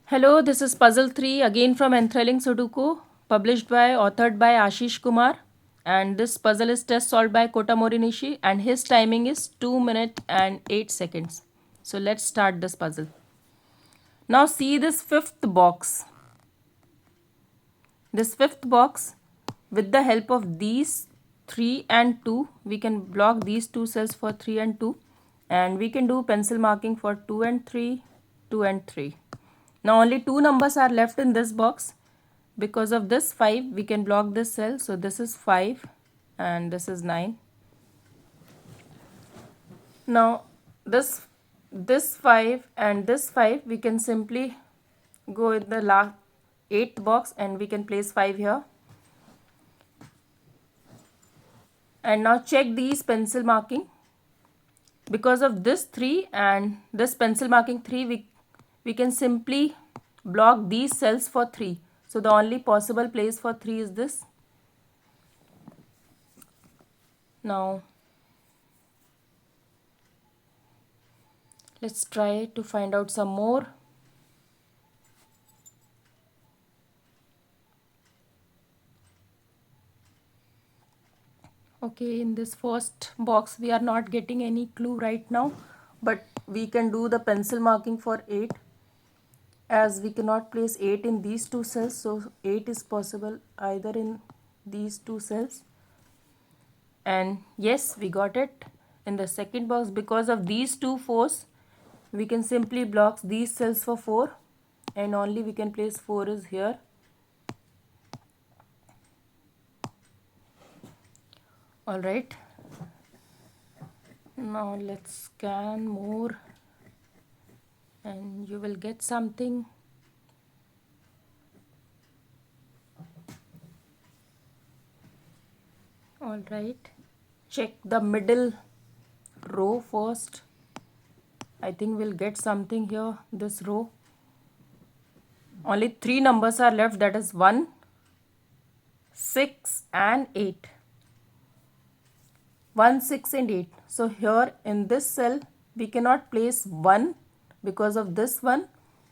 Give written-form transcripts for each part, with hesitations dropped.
Hello, this is Puzzle 3 again from Enthralling Sudoku, authored by Ashish Kumar. And this puzzle is test solved by Kota Morinishi and his timing is 2 minutes and 8 seconds. So let's start this puzzle. Now see this fifth box. This fifth box, with the help of these 3 and 2, we can block these two cells for 3 and 2. And we can do pencil marking for 2 and 3, 2 and 3. Now only two numbers are left in this box. Because of this 5, we can block this cell. So this is 5 and this is 9. Now this 5 and this 5, we can simply go in the last 8th box and we can place 5 here. And now check these pencil marking. Because of this 3 and this pencil marking 3, we can simply block these cells for 3. So the only possible place for 3 is this. Now let's try to find out some more. Okay, in this first box we are not getting any clue right now, but we can do the pencil marking for 8. As we cannot place 8 in these two cells, so 8 is possible either in these two cells. And yes, we got it. In the second box, because of these two 4s, we can simply block these cells for 4 and only we can place 4 is here. Alright, now let's scan more and you will get something. Alright, check the middle row first. I think we'll get something here, this row. Only 3 numbers are left, that is 1, 6 and 8. 1, 6 and 8. So here in this cell we cannot place 1 because of this one,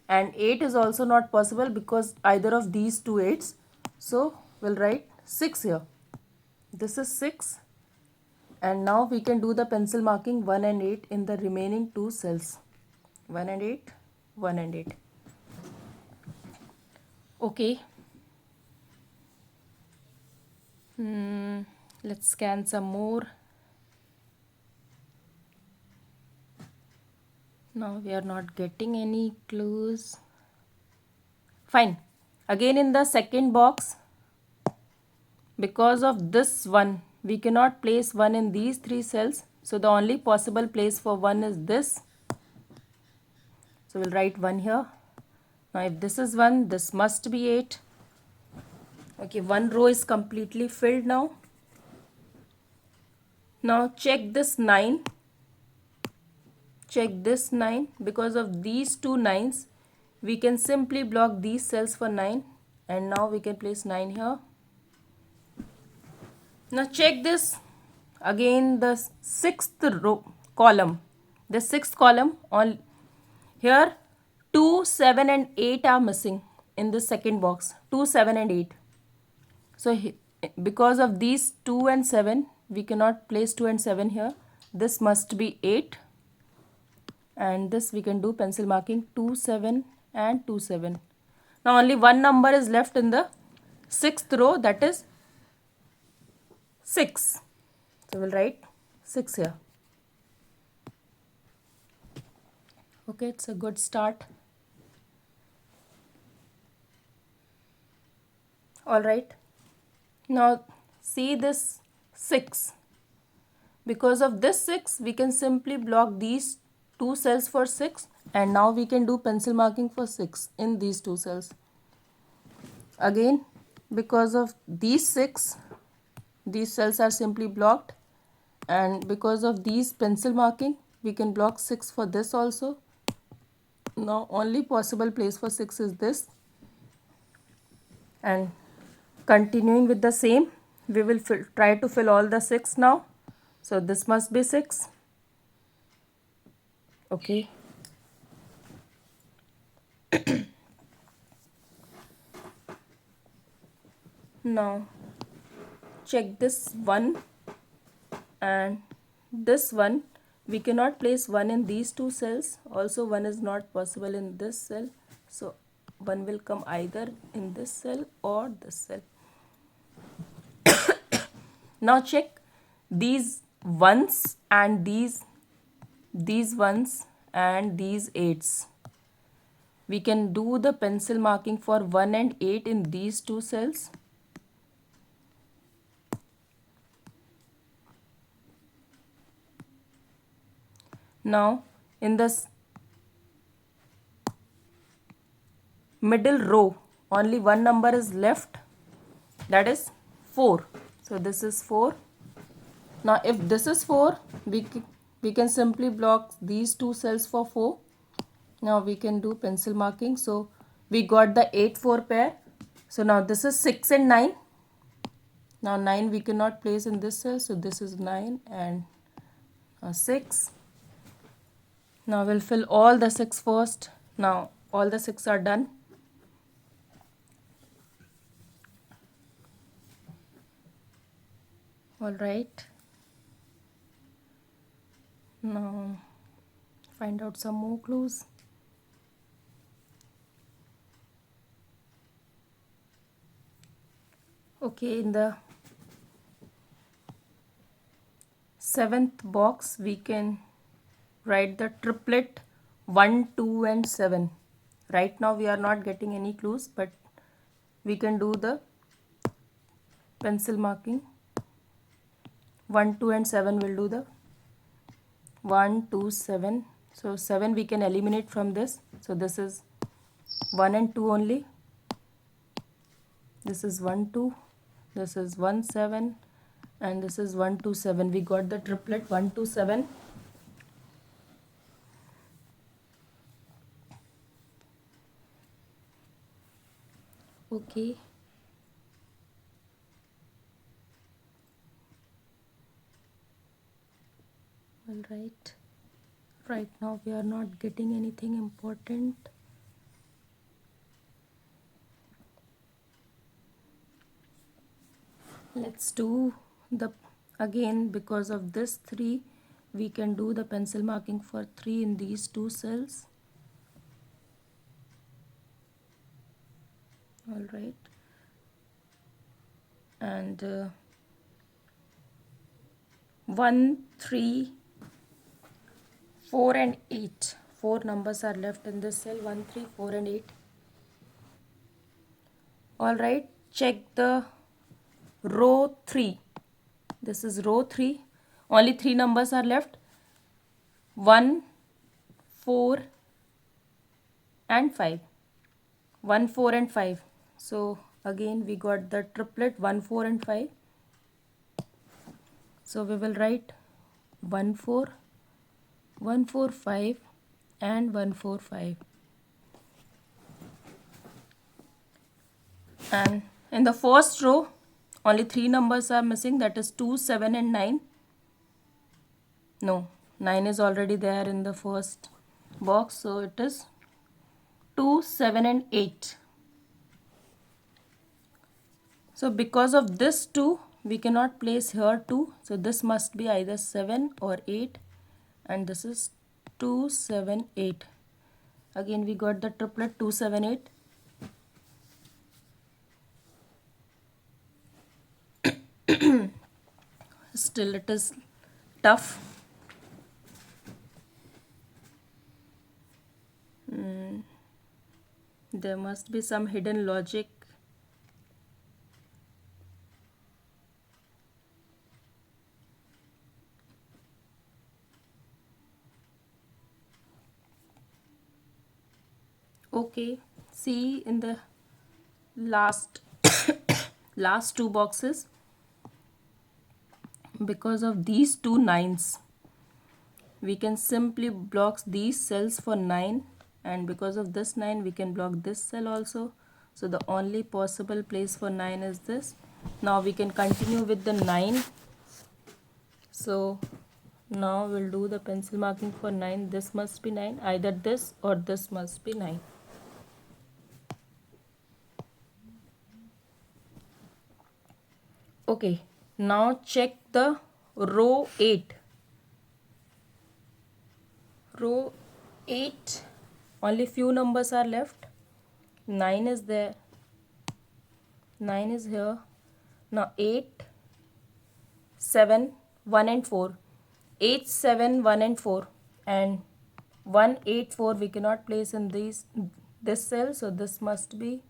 and 8 is also not possible because either of these two 8s. So we'll write 6 here. This is 6, and now we can do the pencil marking 1 and 8 in the remaining two cells. 1 and 8, 1 and 8. Okay. Let's scan some more. Now we are not getting any clues. Fine. Again in the second box, because of this one, we cannot place 1 in these 3 cells. So the only possible place for 1 is this. So we'll write 1 here. Now if this is 1, this must be 8. Okay, one row is completely filled now. Now check this 9. Check this 9. Because of these two 9s, we can simply block these cells for 9. And now we can place 9 here. Now check this. Again the 6th row column. The 6th column, on here 2, 7 and 8 are missing in the second box. 2, 7 and 8. So because of these 2 and 7, we cannot place 2 and 7 here. This must be 8. And this we can do pencil marking 2, 7 and 2, 7. Now only one number is left in the 6th row, that is 6. So we'll write 6 here. Okay, it's a good start. Alright. Now see this 6. Because of this 6, we can simply block these two cells for 6, and now we can do pencil marking for 6 in these two cells. Again, because of these 6, these cells are simply blocked, and because of these pencil marking, we can block 6 for this also. Now only possible place for 6 is this, and continuing with the same, we will try to fill all the 6 now. So this must be 6. Okay. Now check this one and this one. We cannot place 1 in these two cells. Also 1 is not possible in this cell. So 1 will come either in this cell or this cell. Now check these ones and these ones and these 8s. We can do the pencil marking for 1 and 8 in these two cells. Now in this middle row only one number is left, that is 4. So this is 4. Now if this is 4, we can simply block these two cells for 4. Now we can do pencil marking. So we got the 8 4 pair. So now this is 6 and 9. Now 9 we cannot place in this cell, so this is 9 and 6. Now we'll fill all the 6 first. Now all the 6 are done. All right. Now find out some more clues. Okay, in the 7th box we can write the triplet 1, 2 and 7. Right now we are not getting any clues, but we can do the pencil marking. 1, 2 and 7 will do the 1, 2, 7. So 7 we can eliminate from this. So this is 1 and 2 only. This is 1, 2. This is 1, 7. And this is 1, 2, 7. We got the triplet 1, 2, 7. Okay. All right. Right now we are not getting anything important. Let's do the again, because of this 3 we can do the pencil marking for 3 in these two cells. All right. And 1, 3, 4 and 8. 4 numbers are left in this cell. 1, 3, 4 and 8. All right. Check the row 3. This is row 3. Only 3 numbers are left. 1, 4 and 5. 1, 4 and 5. So again we got the triplet 1, 4 and 5. So we will write 1, 4, 1, 4, 5 and 1, 4, 5. And in the first row only 3 numbers are missing, that is 2, 7 and 9. No, 9 is already there in the first box, so it is 2, 7 and 8. So because of this 2 we cannot place here 2, so this must be either 7 or 8, and this is 2, 7, 8. Again we got the triplet 2, 7, 8. Still it is tough. There must be some hidden logic. Okay, see in the last last 2 boxes, because of these 2 9s we can simply block these cells for 9, and because of this 9 we can block this cell also. So the only possible place for 9 is this. Now we can continue with the 9. So now we'll do the pencil marking for 9. This must be 9, either this or this must be 9. Okay, now check the row 8. Row 8, only few numbers are left. 9 is there. 9 is here. Now 8, 7, 1 and 4. 8, 7, 1 and 4. And 1, 8, 4 we cannot place in this cell. So this must be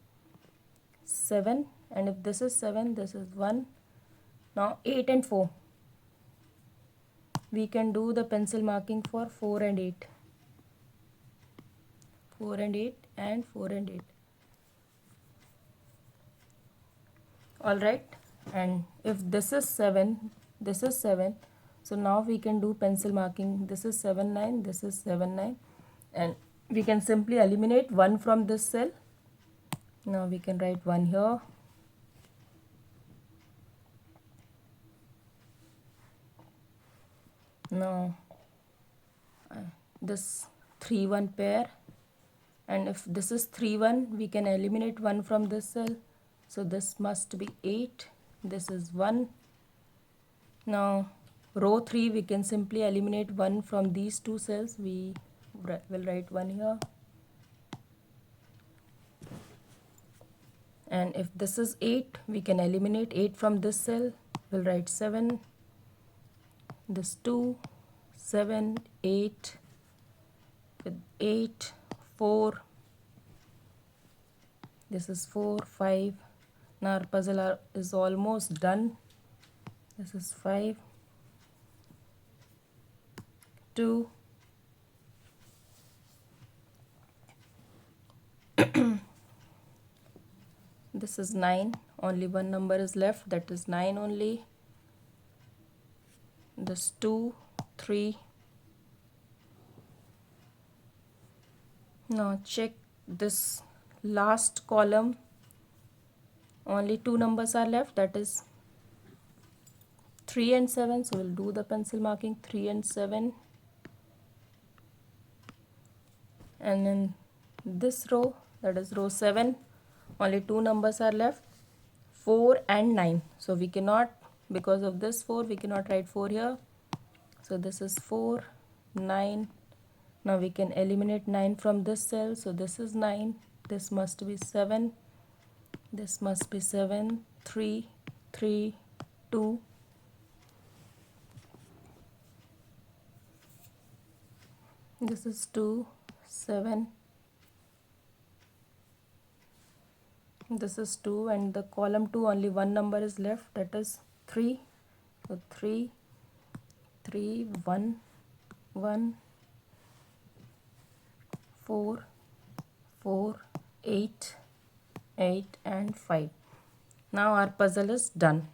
7. And if this is 7, this is 1. Now 8 and 4. We can do the pencil marking for 4 and 8. 4 and 8 and 4 and 8. Alright. And if this is 7, this is 7. So now we can do pencil marking. This is 7, 9, this is 7, 9. And we can simply eliminate 1 from this cell. Now we can write 1 here. Now this 3, 1 pair. And if this is 3, 1, we can eliminate 1 from this cell. So this must be 8. This is 1. Now row 3, we can simply eliminate 1 from these two cells. We will write 1 here. And if this is 8, we can eliminate 8 from this cell. We'll write 7. This 2, 7, 8, with 8, 4. This is 4, 5. Now our puzzle is almost done. This is 5, 2, this is 9. Only one number is left, that is 9 only. This 2, 3. Now check this last column. Only 2 numbers are left, that is 3 and 7. So we'll do the pencil marking 3 and 7. And in this row, that is row 7, only 2 numbers are left, 4 and 9. So we cannot, because of this 4, we cannot write 4 here. So this is 4, 9. Now we can eliminate 9 from this cell. So this is 9. This must be 7. This must be 7, 3, 3, 2. This is 2, 7. This is 2, and the column 2 only one number is left, that is 3. So 3, 3, 1, 1, 4, 4, 8, 8 and 5. Now our puzzle is done.